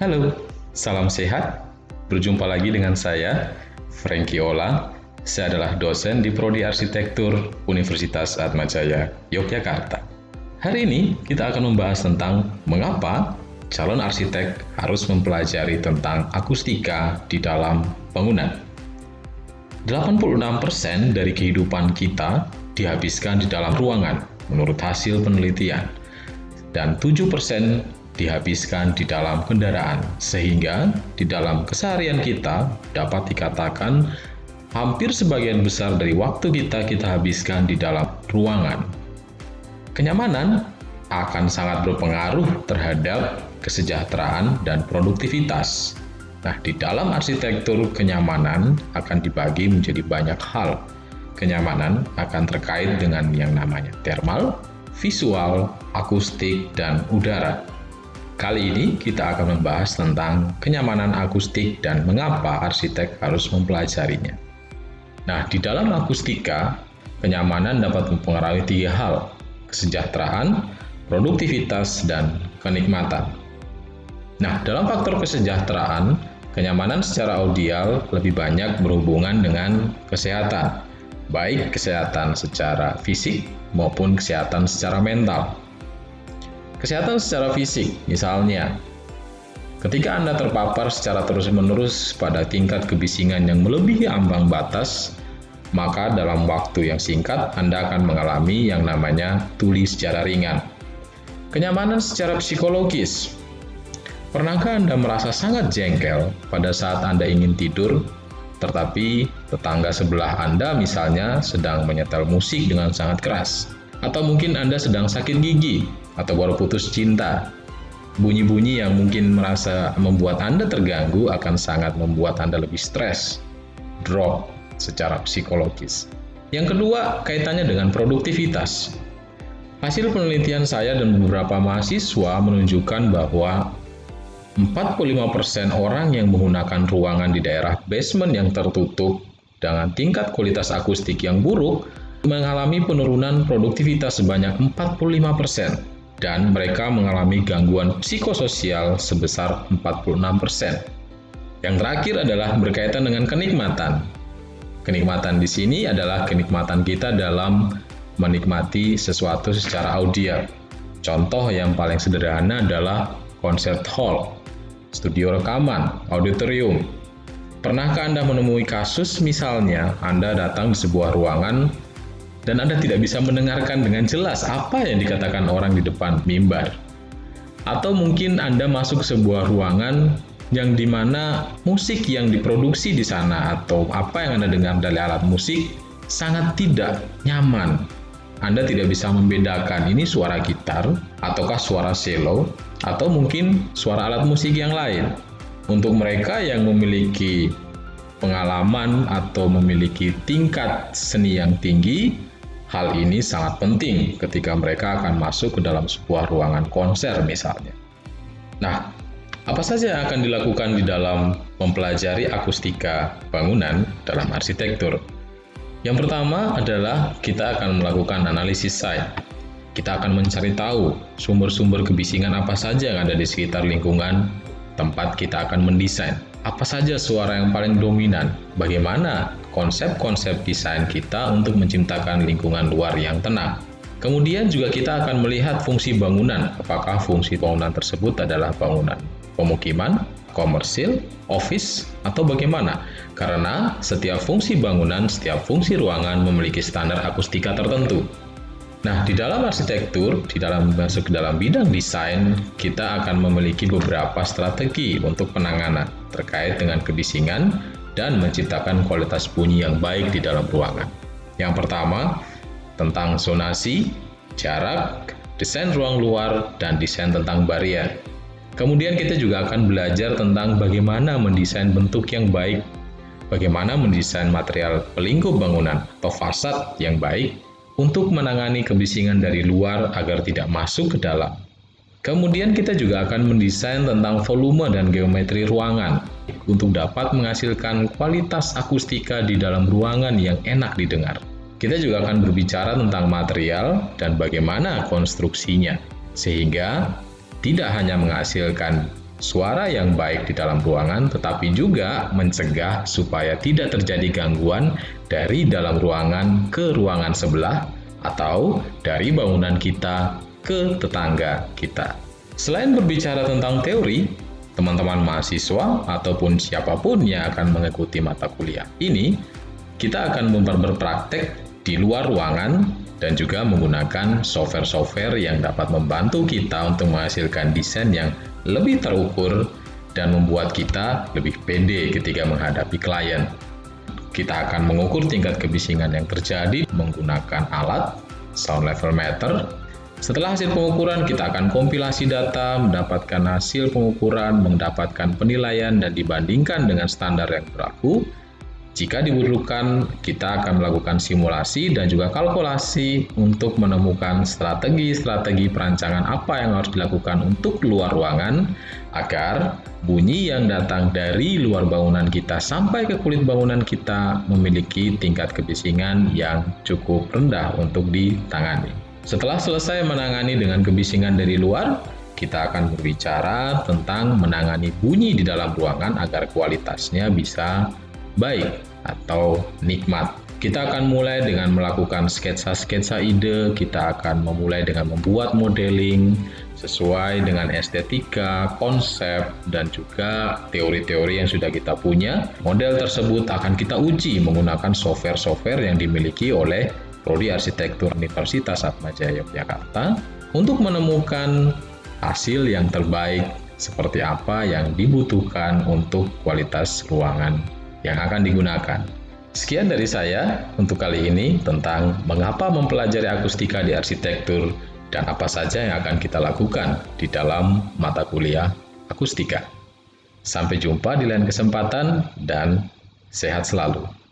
Halo, salam sehat. Berjumpa lagi dengan saya, Frankie Ola. Saya adalah dosen di Prodi Arsitektur Universitas Atmajaya, Yogyakarta. Hari ini kita akan membahas tentang mengapa calon arsitek harus mempelajari tentang akustika di dalam bangunan. 86% dari kehidupan kita dihabiskan di dalam ruangan, menurut hasil penelitian. Dan 7% dihabiskan di dalam kendaraan, sehingga di dalam keseharian kita dapat dikatakan hampir sebagian besar dari waktu kita habiskan di dalam ruangan. Kenyamanan akan sangat berpengaruh terhadap kesejahteraan dan produktivitas. Nah, di dalam arsitektur kenyamanan akan dibagi menjadi banyak hal. Kenyamanan akan terkait dengan yang namanya thermal, visual, akustik, dan udara. Kali ini kita akan membahas tentang kenyamanan akustik dan mengapa arsitek harus mempelajarinya. Nah, di dalam akustika, kenyamanan dapat mempengaruhi 3 hal: kesejahteraan, produktivitas, dan kenikmatan. Nah, dalam faktor kesejahteraan, kenyamanan secara audial lebih banyak berhubungan dengan kesehatan, baik kesehatan secara fisik maupun kesehatan secara mental. Kesehatan secara fisik, misalnya, ketika Anda terpapar secara terus-menerus pada tingkat kebisingan yang melebihi ambang batas, maka dalam waktu yang singkat Anda akan mengalami yang namanya tuli secara ringan. Kenyamanan secara psikologis. Pernahkah Anda merasa sangat jengkel pada saat Anda ingin tidur, tetapi tetangga sebelah Anda misalnya sedang menyetel musik dengan sangat keras? Atau mungkin Anda sedang sakit gigi, atau baru putus cinta. Bunyi-bunyi yang mungkin merasa membuat Anda terganggu akan sangat membuat Anda lebih stres, drop secara psikologis. Yang kedua, kaitannya dengan produktivitas. Hasil penelitian saya dan beberapa mahasiswa menunjukkan bahwa 45% orang yang menggunakan ruangan di daerah basement yang tertutup dengan tingkat kualitas akustik yang buruk mengalami penurunan produktivitas sebanyak 45%, dan mereka mengalami gangguan psikososial sebesar 46%. Yang terakhir adalah berkaitan dengan kenikmatan. Kenikmatan di sini adalah kenikmatan kita dalam menikmati sesuatu secara audio. Contoh yang paling sederhana adalah concert hall, studio rekaman, auditorium. Pernahkah Anda menemui kasus misalnya Anda datang di sebuah ruangan dan Anda tidak bisa mendengarkan dengan jelas apa yang dikatakan orang di depan mimbar? Atau mungkin Anda masuk ke sebuah ruangan yang dimana musik yang diproduksi di sana atau apa yang Anda dengar dari alat musik sangat tidak nyaman. Anda tidak bisa membedakan ini suara gitar, ataukah suara cello, atau mungkin suara alat musik yang lain. Untuk mereka yang memiliki pengalaman atau memiliki tingkat seni yang tinggi, hal ini sangat penting ketika mereka akan masuk ke dalam sebuah ruangan konser misalnya. Nah, apa saja yang akan dilakukan di dalam mempelajari akustika bangunan dalam arsitektur? Yang pertama adalah kita akan melakukan analisis site. Kita akan mencari tahu sumber-sumber kebisingan apa saja yang ada di sekitar lingkungan tempat kita akan mendesain. Apa saja suara yang paling dominan? Bagaimana konsep-konsep desain kita untuk menciptakan lingkungan luar yang tenang? Kemudian juga kita akan melihat fungsi bangunan. Apakah fungsi bangunan tersebut adalah bangunan pemukiman, komersil, office, atau bagaimana? Karena setiap fungsi bangunan, setiap fungsi ruangan memiliki standar akustika tertentu. Nah, di dalam arsitektur, masuk ke dalam bidang desain, kita akan memiliki beberapa strategi untuk penanganan terkait dengan kebisingan dan menciptakan kualitas bunyi yang baik di dalam ruangan. Yang pertama, tentang zonasi, jarak, desain ruang luar, dan desain tentang barrier. Kemudian kita juga akan belajar tentang bagaimana mendesain bentuk yang baik, bagaimana mendesain material pelingkup bangunan atau fasad yang baik, untuk menangani kebisingan dari luar agar tidak masuk ke dalam. Kemudian kita juga akan mendesain tentang volume dan geometri ruangan untuk dapat menghasilkan kualitas akustika di dalam ruangan yang enak didengar. Kita juga akan berbicara tentang material dan bagaimana konstruksinya, sehingga tidak hanya menghasilkan suara yang baik di dalam ruangan, tetapi juga mencegah supaya tidak terjadi gangguan dari dalam ruangan ke ruangan sebelah atau dari bangunan kita ke tetangga kita. Selain berbicara tentang teori, teman-teman mahasiswa ataupun siapapun yang akan mengikuti mata kuliah ini, kita akan berpraktek di luar ruangan dan juga menggunakan software-software yang dapat membantu kita untuk menghasilkan desain yang lebih terukur dan membuat kita lebih pede ketika menghadapi klien. Kita akan mengukur tingkat kebisingan yang terjadi menggunakan alat sound level meter. Setelah hasil pengukuran, kita akan kompilasi data, mendapatkan hasil pengukuran, mendapatkan penilaian, dan dibandingkan dengan standar yang berlaku. Jika dibutuhkan, kita akan melakukan simulasi dan juga kalkulasi untuk menemukan strategi-strategi perancangan apa yang harus dilakukan untuk luar ruangan agar bunyi yang datang dari luar bangunan kita sampai ke kulit bangunan kita memiliki tingkat kebisingan yang cukup rendah untuk ditangani. Setelah selesai menangani dengan kebisingan dari luar, kita akan berbicara tentang menangani bunyi di dalam ruangan agar kualitasnya bisa baik atau nikmat. Kita akan mulai dengan melakukan sketsa-sketsa ide, kita akan memulai dengan membuat modeling sesuai dengan estetika, konsep, dan juga teori-teori yang sudah kita punya. Model tersebut akan kita uji menggunakan software-software yang dimiliki oleh Prodi Arsitektur Universitas Atmajaya Yogyakarta untuk menemukan hasil yang terbaik seperti apa yang dibutuhkan untuk kualitas ruangan yang akan digunakan. Sekian dari saya untuk kali ini tentang mengapa mempelajari akustika di arsitektur dan apa saja yang akan kita lakukan di dalam mata kuliah akustika. Sampai jumpa di lain kesempatan dan sehat selalu.